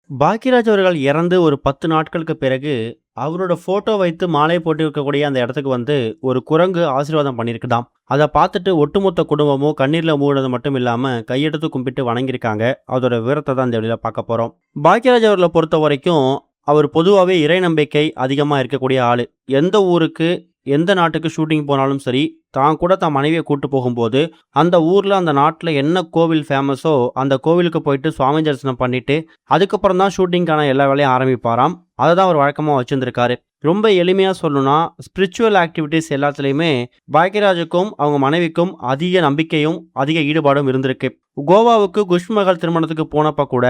பாக்கியராஜ் அவர்கள் இறந்து ஒரு 10 நாட்களுக்கு பிறகு, அவரோட ஃபோட்டோ வைத்து மாலை போட்டிருக்கக்கூடிய அந்த இடத்துக்கு வந்து ஒரு குரங்கு ஆசீர்வாதம் பண்ணியிருக்குதாம். அத பார்த்துட்டு ஒட்டுமொத்த குடும்பமும் கண்ணீர்ல மூழ்கினது மட்டும் இல்லாம, கையெடுத்து கும்பிட்டு வணங்கியிருக்காங்க. அதோட விவரத்த தான் இந்த வீடியோல பார்க்க போறோம். பாக்கியராஜ் அவர்கள பொறுத்தவரைக்கும், அவர் பொதுவாவே இறை நம்பிக்கை அதிகமா இருக்கக்கூடிய ஆளு. எந்த ஊருக்கு, எந்த நாட்டுக்கு ஷூட்டிங் போனாலும் சரி, தான் கூட தன் மனைவிய கூட்டு போகும்போது, அந்த ஊர்ல, அந்த நாட்ல என்ன கோவில் ஃபேமஸோ, அந்த கோவிலுக்கு போயிட்டு சுவாமி தரிசனம் பண்ணிட்டு, அதுக்கப்புறம் தான் ஷூட்டிங்க்கான எல்லா வேலையும் ஆரம்பிப்பாராம். அத தான் அவர் வழக்கமா வச்சிருந்திருக்காரு. ரொம்ப எளிமையா சொல்லணும்னா, ஸ்பிரிச்சுவல் ஆக்டிவிட்டீஸ் எல்லாத்துலயுமே பாக்யராஜுக்கும், அவங்க மனைவிக்கும் அதிக நம்பிக்கையும், அதிக ஈடுபாடும் இருந்திருக்கு. கோவாவுக்கு குஷ்பு மகள் திருமணத்துக்கு போனப்ப கூட,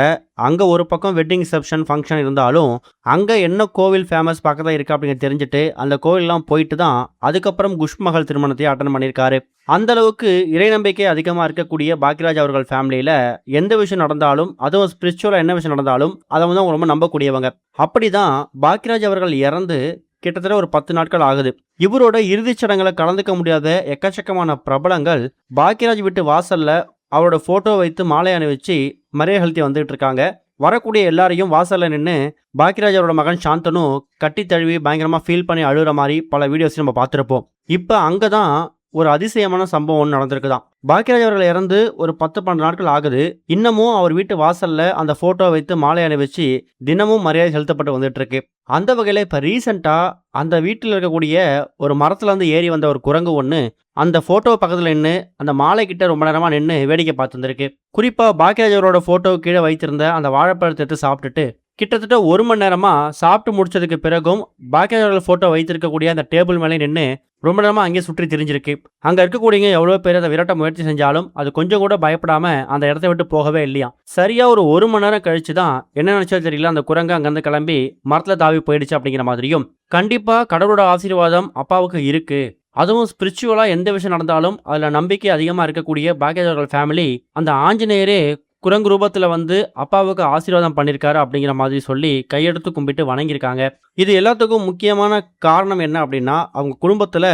அங்க ஒரு பக்கம் வெட்டிங் ரிசப்ஷன், ஃபங்ஷன் இருந்தாலும், அங்க என்ன கோவில் ஃபேமஸ் பக்கத்துல இருக்கு அப்படிங்கிறத தெரிஞ்சுட்டு, அந்த கோவில்லாம் போயிட்டு தான், அதுக்கப்புறம் குஷ்பு மகள் திருமணத்தையே அட்டெண்ட் பண்ணியிருக்காரு. அந்த அளவுக்கு இறை நம்பிக்கை அதிகமா இருக்கக்கூடிய பாக்யராஜ் அவர்கள் ஃபேமிலியில எந்த விஷயம் நடந்தாலும், அதுவும் ஸ்பிரிச்சுவலா என்ன விஷயம் நடந்தாலும், அத வந்து அவங்க ரொம்ப நம்பக்கூடியவங்க. அப்படிதான் பாக்யராஜ் அவர்கள் இறந்து கிட்டத்தட்ட ஒரு 10 நாட்கள் ஆகுது. இவரோட இறுதிச் சடங்குல கலந்துக்க முடியாத எக்கச்சக்கமான பிரபலங்கள் பாக்யராஜ் வீட்டு வாசல்ல அவரோட போட்டோ வைத்து மாலை அணிவிச்சு மரியாதை செலுத்தி வந்துட்டு இருக்காங்க. வரக்கூடிய எல்லாரையும் வாசல்ல நின்று பாக்யராஜ் அவரோட மகன் சாந்தனு கட்டி தழுவி பயங்கரமா ஃபீல் பண்ணி அழுகிற மாதிரி பல வீடியோஸ் நம்ம பார்த்துருப்போம். இப்போ அங்கதான் ஒரு அதிசயமான சம்பவம் ஒன்று நடந்திருக்குதான். பாக்யராஜ் அவர்கள் இறந்து ஒரு 10-12 நாட்கள் ஆகுது. இன்னமும் அவர் வீட்டு வாசல்ல அந்த போட்டோ வைத்து மாலை அணிவிச்சு தினமும் மரியாதை செலுத்தப்பட்டு வந்துட்டு இருக்கு. அந்த வகையில இப்ப ரீசெண்டா அந்த வீட்டில் இருக்கக்கூடிய ஒரு மரத்துல இருந்து ஏறி வந்த ஒரு குரங்கு ஒண்ணு அந்த போட்டோ பக்கத்துல நின்று அந்த மாலை கிட்ட ரொம்ப நேரமா நின்று வேடிக்கை பார்த்துருக்கு. குறிப்பா பாக்யராஜ் அவரோட போட்டோ கீழே வைத்திருந்த அந்த வாழைப்பழத்தை எடுத்து சாப்பிட்டுட்டு கிட்டத்தட்ட 1 மணி நேரமா சாப்பிட்டு முடிச்சதுக்கு பிறகும் பாக்யராஜ் அவர்கள் போட்டோ வைத்திருக்கக்கூடிய அந்த டேபிள் மேலே நின்று ரொம்ப நேரமா அங்கேயே சுற்றி திரிஞ்சிருக்கு. அங்க இருக்கக்கூடியவங்க எவ்வளவு பேர் அதை விரட்ட முயற்சி செஞ்சாலும் அது கொஞ்சம் கூட பயப்படாம அந்த இடத்த விட்டு போகவே இல்லையா. சரியா ஒரு 1 மணி நேரம் கழிச்சு தான் என்ன நினைச்சா தெரியல, அந்த குரங்கு அங்கிருந்து கிளம்பி மரத்துல தாவி போயிடுச்சு அப்படிங்கிற மாதிரியும், கண்டிப்பா கடவுளோட ஆசீர்வாதம் அப்பாவுக்கு இருக்கு, அதுவும் ஸ்பிரிச்சுவலா எந்த விஷயம் நடந்தாலும் அதுல நம்பிக்கை அதிகமா இருக்கக்கூடிய பாக்யராஜ் அவர்கள் ஃபேமிலி அந்த ஆஞ்சநேயரே குரங்கு ரூபத்துல வந்து அப்பாவுக்கு ஆசீர்வாதம் பண்ணியிருக்காரு அப்படிங்கிற மாதிரி சொல்லி கையெடுத்து கும்பிட்டு வணங்கியிருக்காங்க. இது எல்லாத்துக்கும் முக்கியமான காரணம் என்ன அப்படின்னா, அவங்க குடும்பத்துல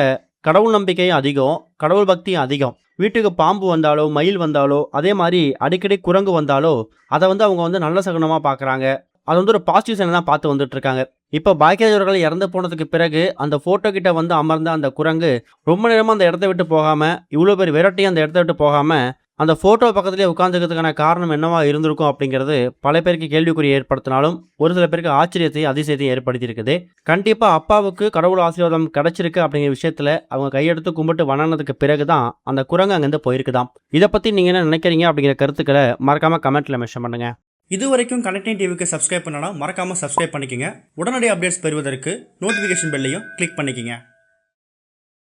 கடவுள் நம்பிக்கை அதிகம், கடவுள் பக்தி அதிகம். வீட்டுக்கு பாம்பு வந்தாலோ, மயில் வந்தாலோ, அதே மாதிரி அடிக்கடி குரங்கு வந்தாலோ அதை வந்து அவங்க வந்து நல்ல சகுனமா பார்க்குறாங்க. அது வந்து ஒரு பாசிட்டிவ் சைனை தான் பார்த்து வந்துட்டு இருக்காங்க. இப்போ பாக்யராஜ் அவர்கள் இறந்து போனதுக்கு பிறகு அந்த போட்டோ கிட்ட வந்து அமர்ந்த அந்த குரங்கு ரொம்ப நேரமா அந்த இடத்த விட்டு போகாம, இவ்வளோ பேர் விரட்டி அந்த இடத்த விட்டு போகாம அந்த போட்டோ பக்கத்திலே உட்கார்ந்துக்கிறதுக்கான காரணம் என்னவா இருந்திருக்கும் அப்படிங்கிறது பல பேருக்கு கேள்விக்குறி ஏற்படுத்தினாலும், ஒரு சில பேருக்கு ஆச்சரியத்தையும் அதிசயத்தையும் ஏற்படுத்தி இருக்குது. கண்டிப்பா அப்பாவுக்கு கடவுள் ஆசீர்வாதம் கிடைச்சிருக்கு அப்படிங்கிற விஷயத்துல அவங்க கையெடுத்து கும்பிட்டு வணங்கினதுக்கு பிறகுதான் அந்த குரங்கு அங்கிருந்து போயிருக்குதாம். இதை பத்தி நீங்க என்ன நினைக்கிறீங்க அப்படிங்கிற கருத்துக்களை மறக்காம கமெண்ட்ல மென்ஷன் பண்ணுங்க. இது வரைக்கும் கனெக்டிங் டிவிக்கு சப்ஸ்கிரைப் பண்ணனா மறக்காம சப்ஸ்கிரைப் பண்ணிக்கங்க. உடனடி அப்டேட்ஸ் பெறுவதற்கு நோட்டிஃபிகேஷன் பெல்லையும் கிளிக் பண்ணிக்கங்க.